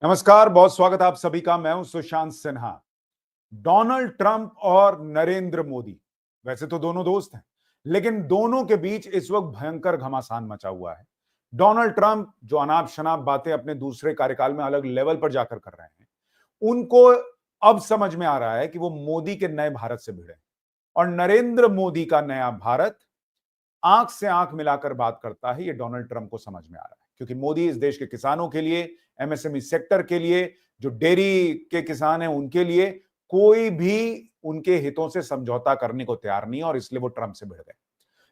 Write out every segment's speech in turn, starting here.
नमस्कार, बहुत स्वागत है आप सभी का। मैं हूं सुशांत सिन्हा। डोनाल्ड ट्रंप और नरेंद्र मोदी, वैसे तो दोनों दोस्त हैं, लेकिन दोनों के बीच इस वक्त भयंकर घमासान मचा हुआ है। डोनाल्ड ट्रंप जो अनाप शनाप बातें अपने दूसरे कार्यकाल में अलग लेवल पर जाकर कर रहे हैं, उनको अब समझ में आ रहा है कि वो मोदी के नए भारत से भिड़े, और नरेंद्र मोदी का नया भारत आंख से आंख मिलाकर बात करता है। ये डोनाल्ड ट्रंप को समझ में आ रहा है, क्योंकि मोदी इस देश के किसानों के लिए, एमएसएमई सेक्टर के लिए, जो डेयरी के किसान हैं उनके लिए कोई भी उनके हितों से समझौता करने को तैयार नहीं है, और इसलिए वो ट्रंप से भिड़ गए।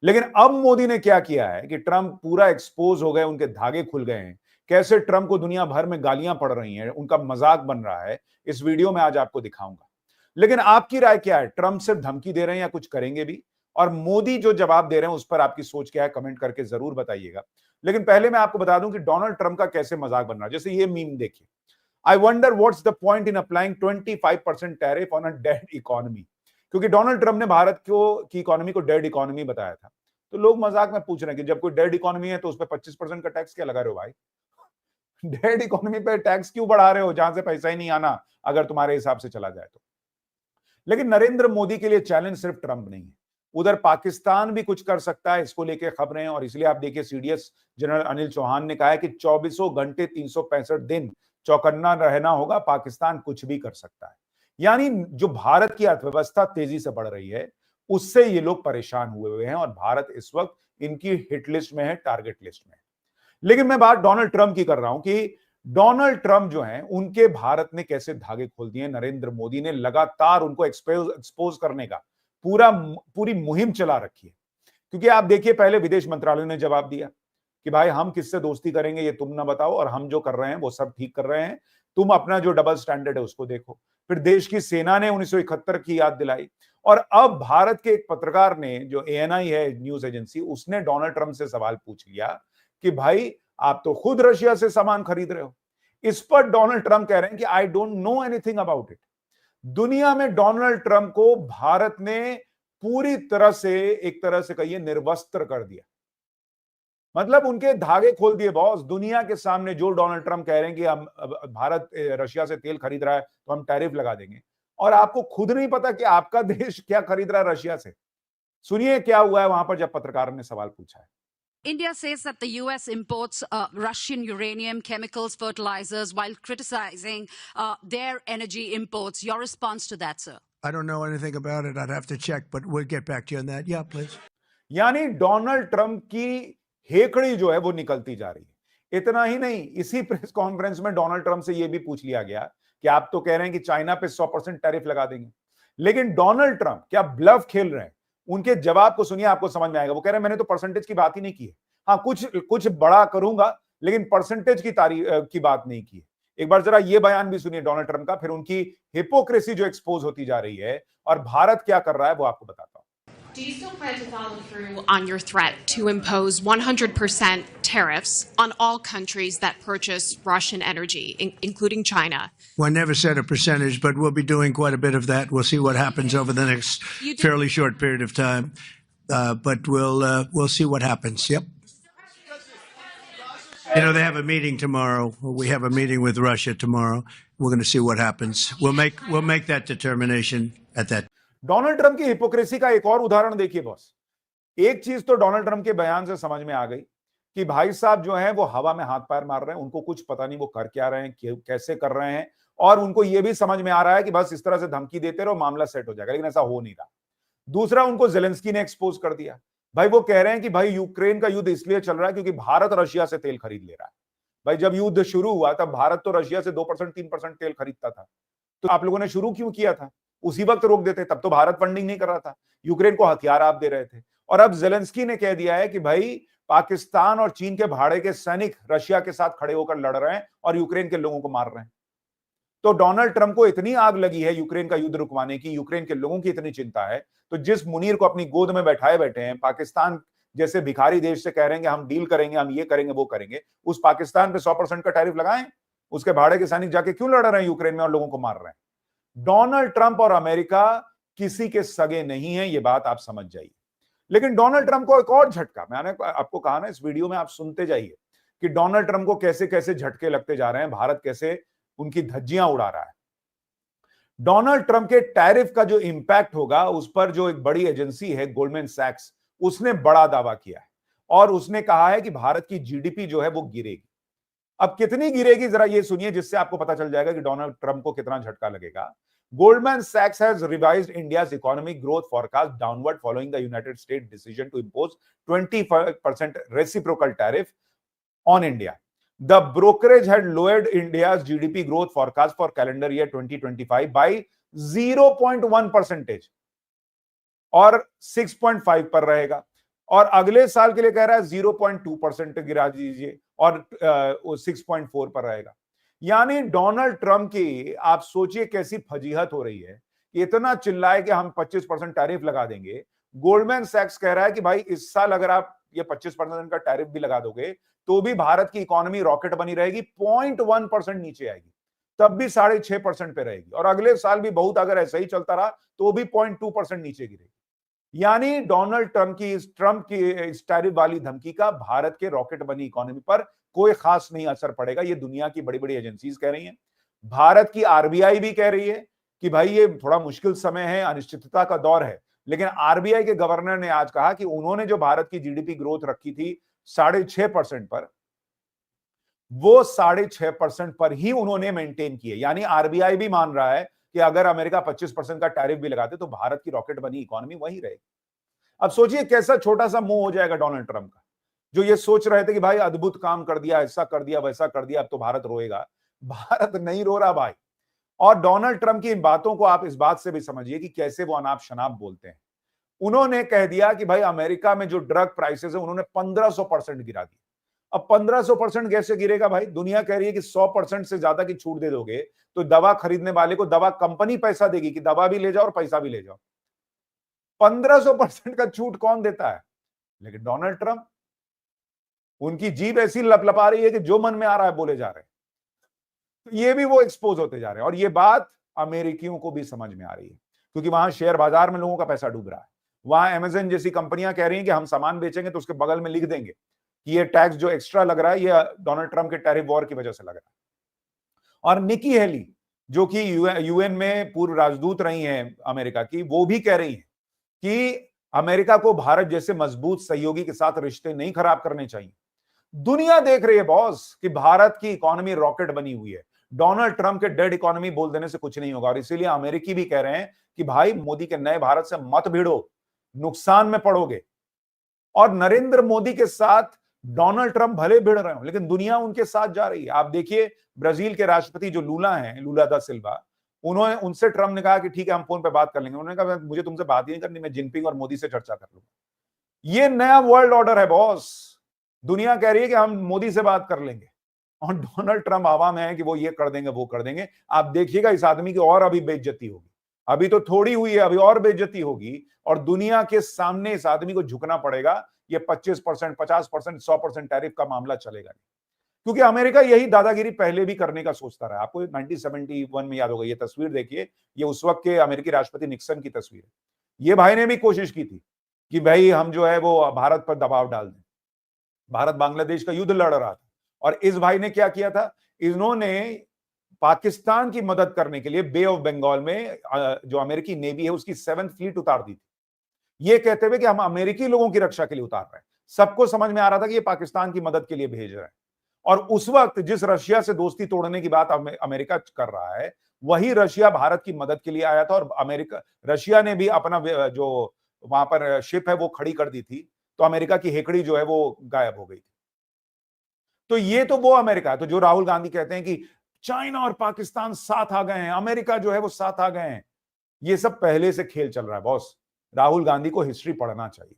लेकिन अब मोदी ने क्या किया है कि ट्रंप पूरा एक्सपोज हो गए, उनके धागे खुल गए हैं। कैसे ट्रंप को दुनिया भर में गालियां पड़ रही हैं, उनका मजाक बन रहा है, इस वीडियो में आज आपको दिखाऊंगा। लेकिन आपकी राय क्या है? ट्रंप सिर्फ धमकी दे रहे हैं या कुछ करेंगे भी? और मोदी जो जवाब दे रहे हैं उस पर आपकी सोच क्या है, कमेंट करके जरूर बताइएगा। लेकिन पहले मैं आपको बता दूं कि डोनाल्ड ट्रंप का कैसे मजाक बन रहा है। जैसे ये मीम देखिए, I wonder what's the point in applying 25% tariff on a dead economy. क्योंकि डोनाल्ड ट्रंप ने भारत को की इकोनॉमी को डेड इकोनॉमी बताया था, तो लोग मजाक में पूछ रहे हैं कि जब कोई डेड इकोनॉमी है तो उस पर 25% का टैक्स क्या लगा रहे हो भाई? डेड इकोनॉमी पे टैक्स क्यों बढ़ा रहे हो जहां से पैसा ही नहीं आना, अगर तुम्हारे हिसाब से चला जाए तो। लेकिन नरेंद्र मोदी के लिए चैलेंज सिर्फ ट्रंप नहीं है, उधर पाकिस्तान भी कुछ कर सकता है, इसको लेके खबरें हैं। और इसलिए आप देखिए, सीडीएस जनरल अनिल चौहान ने कहा है कि 24 घंटे 365 दिन चौकन्ना रहना होगा, पाकिस्तान कुछ भी कर सकता है। यानी जो भारत की अर्थव्यवस्था तेजी से बढ़ रही है, उससे ये लोग परेशान हुए हुए हैं, और भारत इस वक्त इनकी हिट लिस्ट में है, टारगेट लिस्ट में है। लेकिन मैं बात डोनाल्ड ट्रंप की कर रहा हूं कि डोनाल्ड ट्रंप जो हैं, उनके भारत ने कैसे धागे खोल दिए। नरेंद्र मोदी ने लगातार उनको एक्सपोज करने का पूरी मुहिम चला रखी है। क्योंकि आप देखिए, पहले विदेश मंत्रालय ने जवाब दिया कि भाई हम किससे दोस्ती करेंगे ये तुम ना बताओ, और हम जो कर रहे हैं वो सब ठीक कर रहे हैं, तुम अपना जो डबल स्टैंडर्ड है उसको देखो। फिर देश की सेना ने 1971 की याद दिलाई, और अब भारत के एक पत्रकार ने, जो एएनआई है न्यूज एजेंसी, उसने डोनाल्ड ट्रंप से सवाल पूछ लिया कि भाई आप तो खुद रशिया से सामान खरीद रहे हो। इस पर डोनाल्ड ट्रंप कह रहे हैं कि I don't know anything about it. दुनिया में डोनाल्ड ट्रंप को भारत ने पूरी तरह से, एक तरह से कहिए, निर्वस्त्र कर दिया। मतलब उनके धागे खोल दिए बॉस। दुनिया के सामने जो डोनाल्ड ट्रंप कह रहे हैं कि हम भारत रशिया से तेल खरीद रहा है तो हम टैरिफ लगा देंगे, और आपको खुद नहीं पता कि आपका देश क्या खरीद रहा है रशिया से। सुनिए क्या हुआ है वहां पर जब पत्रकार ने सवाल पूछा है। India says that the US imports Russian uranium, chemicals, fertilizers, while criticizing their energy imports. Your response to that, sir? I don't know anything about it. I'd have to check, but we'll get back to you on that. Yeah, please. यानी Donald Trump की हेकड़ी जो है वो निकलती जा रही है। इतना ही नहीं, इसी प्रेस कॉन्फ्रेंस में डोनाल्ड ट्रंप से यह भी पूछ लिया गया कि आप तो कह रहे हैं कि चाइना पे 100% टैरिफ लगा देंगे, लेकिन डोनाल्ड ट्रंप क्या ब्लफ खेल रहे हैं? उनके जवाब को सुनिए, आपको समझ में आएगा। वो कह रहे हैं मैंने तो परसेंटेज की बात ही नहीं की है। हाँ, कुछ कुछ बड़ा करूंगा, लेकिन परसेंटेज की की बात नहीं की है। एक बार जरा ये बयान भी सुनिए डोनाल्ड ट्रंप का, फिर उनकी हिपोक्रेसी जो एक्सपोज होती जा रही है और भारत क्या कर रहा है वो आपको बताता हूं। Do you still plan to follow through on your threat to impose 100% tariffs on all countries that purchase Russian energy, including China? Well, I never said a percentage, but we'll be doing quite a bit of that. We'll see what happens over the next fairly short period of time. But we'll see what happens. Yep. You know, they have a meeting tomorrow. We have a meeting with Russia tomorrow. We're going to see what happens. We'll make that determination at that. Donald Trump की hypocrisy का एक और उदाहरण देखिए boss. एक चीज तो Donald Trump के बयान से समझ में आ गई कि भाई साहब जो हैं वो हवा में हाथ पैर मार रहे हैं, उनको कुछ पता नहीं वो कर क्या रहे हैं, कैसे कर रहे हैं, और उनको ये भी समझ में आ रहा है कि बस इस तरह से धमकी देते रहो मामला सेट हो जाएगा, लेकिन ऐसा हो नहीं रहा। दूसरा, उनको जेलेंस्की ने एक्सपोज कर दिया। भाई वो कह रहे हैं कि भाई यूक्रेन का युद्ध इसलिए चल रहा है क्योंकि भारत रशिया से तेल खरीद ले रहा है। भाई जब युद्ध शुरू हुआ तब भारत तो रशिया से 2% 3% तेल खरीदता था, तो आप लोगों ने शुरू क्यों किया था? उसी वक्त रोक देते, तब तो भारत फंडिंग नहीं कर रहा था, यूक्रेन को हथियार आप दे रहे थे। और अब जेलेंस्की ने कह दिया है कि भाई पाकिस्तान और चीन के भाड़े के सैनिक रशिया के साथ खड़े होकर लड़ रहे हैं और यूक्रेन के लोगों को मार रहे हैं। तो डोनाल्ड ट्रंप को इतनी आग लगी है यूक्रेन का युद्ध रुकवाने की, यूक्रेन के लोगों की इतनी चिंता है, तो जिस मुनीर को अपनी गोद में बैठाए बैठे हैं, पाकिस्तान जैसे भिखारी देश से कह रहे हैं कि हम डील करेंगे, हम ये करेंगे वो करेंगे, उस पाकिस्तान पे 100% का टैरिफ लगाएं। उसके भाड़े के सैनिक जाके क्यों लड़ रहे हैं यूक्रेन में और लोगों को मार रहे हैं? डोनाल्ड ट्रंप और अमेरिका किसी के सगे नहीं है, ये बात आप समझ जाइए। लेकिन डोनाल्ड ट्रंप को एक और झटका, मैंने आपको कहा ना, इस वीडियो में आप सुनते जाइए कि डोनाल्ड ट्रंप को कैसे कैसे झटके लगते जा रहे हैं, भारत कैसे उनकी धज्जियां उड़ा रहा है। डोनाल्ड ट्रंप के टैरिफ का जो इंपैक्ट होगा उस पर जो एक बड़ी एजेंसी है गोल्डमैन सैक्स, उसने बड़ा दावा किया है और उसने कहा है कि भारत की जीडीपी जो है वो गिरेगी। अब कितनी गिरेगी जरा ये सुनिए, जिससे आपको पता चल जाएगा कि डोनाल्ड ट्रंप को कितना झटका लगेगा। Goldman Sachs has revised India's economic growth forecast downward following the United States decision to impose 25% reciprocal tariff on India. The brokerage had lowered India's GDP growth forecast for calendar year 2025 by 0.1 percentage और 6.5 पर रहेगा, और अगले साल के लिए कह रहा है 0.2% गिरा दीजिए और 6.4 पर रहेगा। यानी डोनाल्ड ट्रंप की आप सोचिए कैसी फजीहत हो रही है कि इतना चिल्लाए कि हम 25% टैरिफ लगा देंगे। गोल्डमैन सैक्स कह रहा है कि भाई इस साल अगर आप ये 25% का टैरिफ भी लगा दोगे तो भी भारत की इकोनॉमी रॉकेट बनी रहेगी, 0.1% नीचे आएगी, तब भी 6.5% पे रहेगी, और अगले साल भी बहुत अगर ऐसा ही चलता रहा तो भी 0.2% नीचे गिरेगी। यानी डोनाल्ड ट्रंप की इस टैरिफ वाली धमकी का भारत के रॉकेट बनी इकोनॉमी पर कोई खास नहीं असर पड़ेगा। ये दुनिया की बड़ी बड़ी एजेंसीज कह रही हैं, भारत की आरबीआई भी कह रही है कि भाई ये थोड़ा मुश्किल समय है, अनिश्चितता का दौर है, लेकिन आरबीआई के गवर्नर ने आज कहा कि उन्होंने जो भारत की जीडीपी ग्रोथ रखी थी 6.5% पर, वो 6.5% पर ही उन्होंने मेंटेन की है। यानी आरबीआई भी मान रहा है कि अगर अमेरिका 25% का टैरिफ भी लगाते तो भारत की रॉकेट बनी इकोनॉमी वही रहेगी। अब सोचिए कैसा छोटा सा मुंह हो जाएगा डोनाल्ड ट्रंप का, जो ये सोच रहे थे कि भाई अद्भुत काम कर दिया, ऐसा कर दिया, वैसा कर दिया, अब तो भारत रोएगा। भारत नहीं रो रहा भाई। और डोनाल्ड ट्रंप की इन बातों को आप इस बात से भी समझिए कि कैसे वो अनाप शनाप बोलते हैं। उन्होंने कह दिया कि भाई अमेरिका में जो ड्रग प्राइसेस है उन्होंने 1500% गिरा दिया। अब 1500% कैसे गिरेगा भाई? दुनिया कह रही है कि 100% से ज्यादा की छूट दे दोगे तो दवा खरीदने वाले को दवा कंपनी पैसा देगी कि दवा भी ले जाओ और पैसा भी ले जाओ। 1500% का छूट कौन देता है? लेकिन डोनाल्ड ट्रंप, उनकी जीभ ऐसी लपलपा रही है कि जो मन में आ रहा है बोले जा रहे हैं। तो ये भी वो एक्सपोज होते जा रहे हैं, और ये बात अमेरिकियों को भी समझ में आ रही है, क्योंकि वहां शेयर बाजार में लोगों का पैसा डूब रहा है। वहां अमेज़न जैसी कंपनियां कह रही हैं कि हम सामान बेचेंगे तो उसके बगल में लिख देंगे कि ये टैक्स जो एक्स्ट्रा लग रहा है ये डोनाल्ड ट्रंप के टैरिफ वॉर की वजह से लग रहा है। और निकी हेली जो कि यूएन में पूर्व राजदूत रही हैं अमेरिका की, वो भी कह रही हैं कि अमेरिका को भारत जैसे मजबूत सहयोगी के साथ रिश्ते नहीं खराब करने चाहिए। दुनिया देख रही है बॉस कि भारत की इकोनॉमी रॉकेट बनी हुई है। डोनाल्ड ट्रंप के डेड इकोनॉमी बोल देने से कुछ नहीं होगा, और इसीलिए अमेरिकी भी कह रहे हैं कि भाई मोदी के नए भारत से मत भिड़ो, नुकसान में पड़ोगे। और नरेंद्र मोदी के साथ डोनाल्ड ट्रंप भले भिड़ रहे हो, लेकिन दुनिया उनके साथ जा रही है। आप देखिए ब्राजील के राष्ट्रपति जो लूला हैं, लूला दा सिल्वा, उन्होंने उनसे ट्रंप ने कहा कि ठीक है हम फोन पे बात कर लेंगे। उन्होंने कहा मुझे तुमसे बात ही नहीं करनी, मैं जिनपिंग और मोदी से चर्चा कर लूंगा। ये नया वर्ल्ड ऑर्डर है बॉस। दुनिया कह रही है कि हम मोदी से बात कर लेंगे, और डोनाल्ड ट्रंप हवा में है कि वो ये कर देंगे वो कर देंगे। आप देखिएगा इस आदमी की और अभी बेइज्जती होगी। अभी तो थोड़ी हुई है, अभी और बेइज्जती होगी, और दुनिया के सामने इस आदमी को झुकना पड़ेगा। ये 25%, 50%, 100% टैरिफ का मामला चलेगा नहीं, क्योंकि अमेरिका यही दादागिरी पहले भी करने का सोचता रहा। आपको 1971 में याद होगा, ये तस्वीर देखिए, ये उस वक्त के अमेरिकी राष्ट्रपति निक्सन की तस्वीर है। ये भाई ने भी कोशिश की थी कि भाई हम जो है वो भारत पर दबाव डाल दें। भारत बांग्लादेश का युद्ध लड़ रहा था, और इस भाई ने क्या किया था, इन्होंने पाकिस्तान की मदद करने के लिए बे ऑफ बंगाल में जो अमेरिकी नेवी है उसकी 7th फ्लीट उतार दी थी, ये कहते हुए कि हम अमेरिकी लोगों की रक्षा के लिए उतार रहे हैं। सबको समझ में आ रहा था कि ये पाकिस्तान की मदद के लिए भेज रहे हैं। और उस वक्त जिस रशिया से दोस्ती तोड़ने की बात अमेरिका कर रहा है, वही रशिया भारत की मदद के लिए आया था, और रशिया ने भी अपना जो वहां पर शिप है वो खड़ी कर दी थी, तो अमेरिका की हेकड़ी जो है वो गायब हो गई थी। तो ये तो वो अमेरिका है। तो जो राहुल गांधी कहते हैं कि चाइना और पाकिस्तान साथ आ गए हैं, अमेरिका जो है वो साथ आ गए हैं, ये सब पहले से खेल चल रहा है बॉस। राहुल गांधी को हिस्ट्री पढ़ना चाहिए।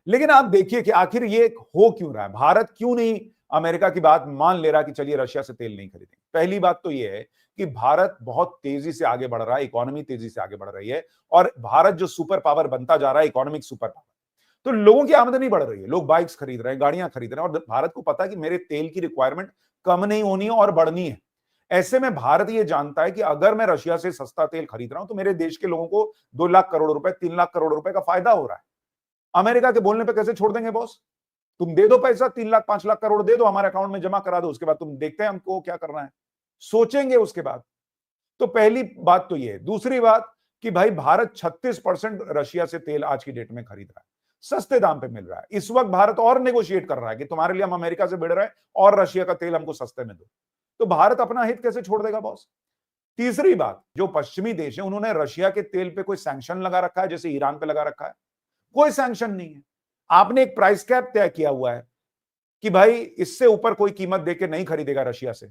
लेकिन आप देखिए कि आखिर ये हो क्यों रहा है, भारत क्यों नहीं अमेरिका की बात मान ले रहा कि चलिए रशिया से तेल नहीं खरीदेंगे। पहली बात तो ये है कि भारत बहुत तेजी से आगे बढ़ रहा है, इकोनॉमी तेजी से आगे बढ़ रही है, और भारत जो सुपर पावर बनता जा रहा है, इकोनॉमिक सुपर पावर, तो लोगों की आमदनी बढ़ रही है, लोग बाइक्स खरीद रहे हैं, गाड़ियां खरीद रहे हैं, और भारत को पता है कि मेरे तेल की रिक्वायरमेंट कम नहीं होनी है और बढ़नी है। ऐसे में भारत ये जानता है कि अगर मैं रशिया से सस्ता तेल खरीद रहा हूं तो मेरे देश के लोगों को 2 लाख करोड़ रुपए, 3 लाख करोड़ रुपए का फायदा हो रहा है। अमेरिका के बोलने पे कैसे छोड़ देंगे बॉस? तुम दे दो पैसा, 3 लाख 5 लाख करोड़ दे दो, हमारे अकाउंट में जमा करा दो, उसके बाद तुम देखते हैं हमको क्या करना है। सोचेंगे उसके बाद। तो पहली बात तो ये है। दूसरी बात कि भाई भारत 36% रशिया से तेल आज की डेट में खरीद रहा है, सस्ते दाम पे मिल रहा है। इस वक्त भारत और नेगोशिएट कर रहा है कि तुम्हारे लिए हम अमेरिका से भिड़ रहे हैं और रशिया का तेल हमको सस्ते में दो। तो भारत अपना हित कैसे छोड़ देगा बॉस? तीसरी बात, जो पश्चिमी देश है उन्होंने रशिया के तेल पे कोई सैंक्शन लगा रखा है जैसे ईरान पे लगा रखा है? कोई सैंक्शन नहीं है। आपने एक प्राइस कैप तय किया हुआ है कि भाई इससे ऊपर कोई कीमत देके नहीं खरीदेगा रशिया से,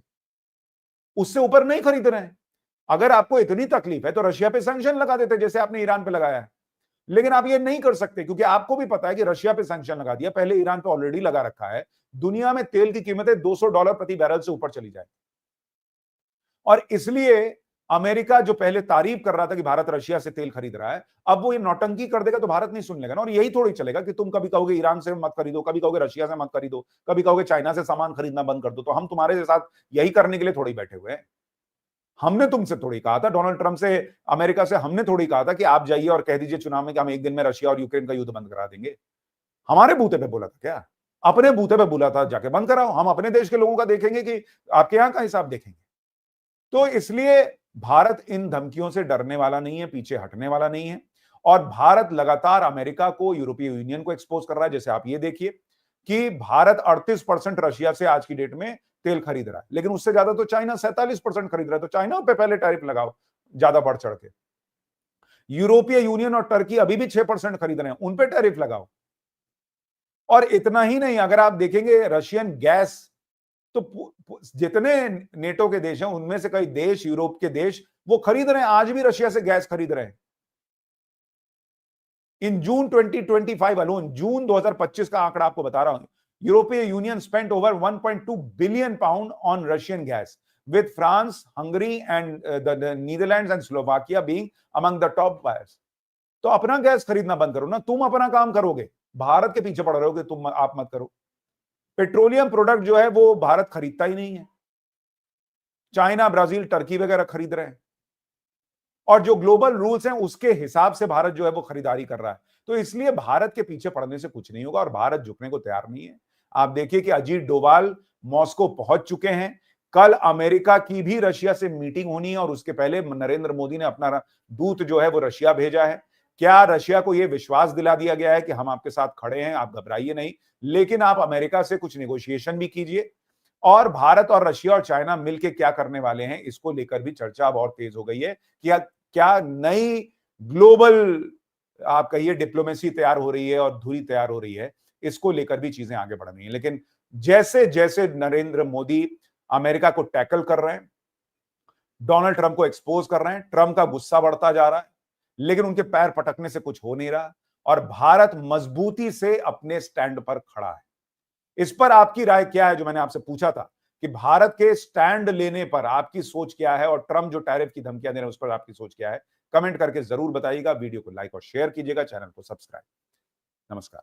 उससे ऊपर नहीं खरीद रहे हैं। अगर आपको इतनी तकलीफ है तो रशिया पे सैंक्शन लगा देते जैसे आपने ईरान पे लगाया है, लेकिन आप ये नहीं कर सकते क्योंकि आपको भी पता है कि रशिया पे सैंक्शन लगा दिया, पहले ईरान पे ऑलरेडी लगा रखा है। दुनिया में तेल की कीमतें $200 प्रति बैरल से ऊपर चली जाए, और इसलिए अमेरिका जो पहले तारीफ कर रहा था कि भारत रशिया से तेल खरीद रहा है, अब वो ये नौटंकी कर देगा तो भारत नहीं सुन लेगा ना। और यही थोड़ी चलेगा कि तुम कभी कहोगे ईरान से मत खरीदो, कभी कहोगे रशिया से मत खरीदो, कभी कहोगे चाइना से सामान खरीदना बंद कर दो। तो हम तुम्हारे साथ यही करने के लिए थोड़ी बैठे हुए हैं। हमने तुमसे थोड़ी कहा था, डोनाल्ड ट्रंप से, अमेरिका से हमने थोड़ी कहा था कि आप जाइए और कह दीजिए चुनाव में कि हम एक दिन में रशिया और यूक्रेन का युद्ध बंद करा देंगे। हमारे बूते पे बोला था क्या? अपने बूते पे बोला था जाके बंद कराओ। हम अपने देश के लोगों का देखेंगे कि आपके यहां का हिसाब देखेंगे। तो इसलिए भारत इन धमकियों से डरने वाला नहीं है, पीछे हटने वाला नहीं है। और भारत लगातार अमेरिका को, यूरोपीय यूनियन को एक्सपोज कर रहा है। जैसे आप ये देखिए कि भारत 38% रशिया से आज की डेट में तेल खरीद रहा है, लेकिन उससे ज्यादा तो चाइना 47% खरीद रहा है। तो चाइना पे पहले टैरिफ लगाओ ज्यादा बढ़ चढ़ के। यूरोपीय यूनियन और टर्की अभी भी 6% खरीद रहे हैं, उन पे टैरिफ लगाओ। और इतना ही नहीं, अगर आप देखेंगे रशियन गैस, तो जितने नेटो के देश हैं उनमें से कई देश, यूरोप के देश, वो खरीद रहे हैं, आज भी रशिया से गैस खरीद रहे हैं। इन जून 2025 अलोन, जून 2025 का आंकड़ा आपको बता रहा हूं, यूरोपीय union spent over 1.2 billion pound on Russian gas, with France, Hungary and the Netherlands and Slovakia being among the top buyers. तो अपना गैस खरीदना बंद करो ना, तुम अपना काम करोगे, भारत के पीछे पड़ रहे हो कि तुम आप मत करो। पेट्रोलियम प्रोडक्ट जो है वो भारत खरीदता ही नहीं है, चाइना, ब्राजील, टर्की वगैरह खरीद रहे हैं। और जो ग्लोबल रूल्स हैं उसके हिसाब से भारत जो है वो खरीदारी कर रहा है। तो इसलिए भारत के पीछे पड़ने से कुछ नहीं होगा और भारत झुकने को तैयार नहीं है। आप देखिए कि अजीत डोभाल मॉस्को पहुंच चुके हैं। कल अमेरिका की भी रशिया से मीटिंग होनी है और उसके पहले नरेंद्र मोदी ने अपना दूत जो है वो रशिया भेजा है। क्या रशिया को यह विश्वास दिला दिया गया है कि हम आपके साथ खड़े हैं, आप घबराइए नहीं, लेकिन आप अमेरिका से कुछ नेगोशिएशन भी कीजिए। और भारत और रशिया और चाइना मिलकर क्या करने वाले हैं इसको लेकर भी चर्चा अब और तेज हो गई है कि क्या नई ग्लोबल आप कहिए डिप्लोमेसी तैयार हो रही है और धुरी तैयार हो रही है, इसको लेकर भी चीजें आगे बढ़ रही हैं। लेकिन जैसे जैसे नरेंद्र मोदी अमेरिका को टैकल कर रहे हैं, डोनाल्ड ट्रंप को एक्सपोज कर रहे हैं, ट्रंप का गुस्सा बढ़ता जा रहा है, लेकिन उनके पैर पटकने से कुछ हो नहीं रहा और भारत मजबूती से अपने स्टैंड पर खड़ा है। इस पर आपकी राय क्या है, जो मैंने आपसे पूछा था कि भारत के स्टैंड लेने पर आपकी सोच क्या है और ट्रंप जो टैरिफ की धमकियां दे रहे हैं उस पर आपकी सोच क्या है? कमेंट करके जरूर बताइएगा। वीडियो को लाइक और शेयर कीजिएगा, चैनल को सब्सक्राइब। नमस्कार।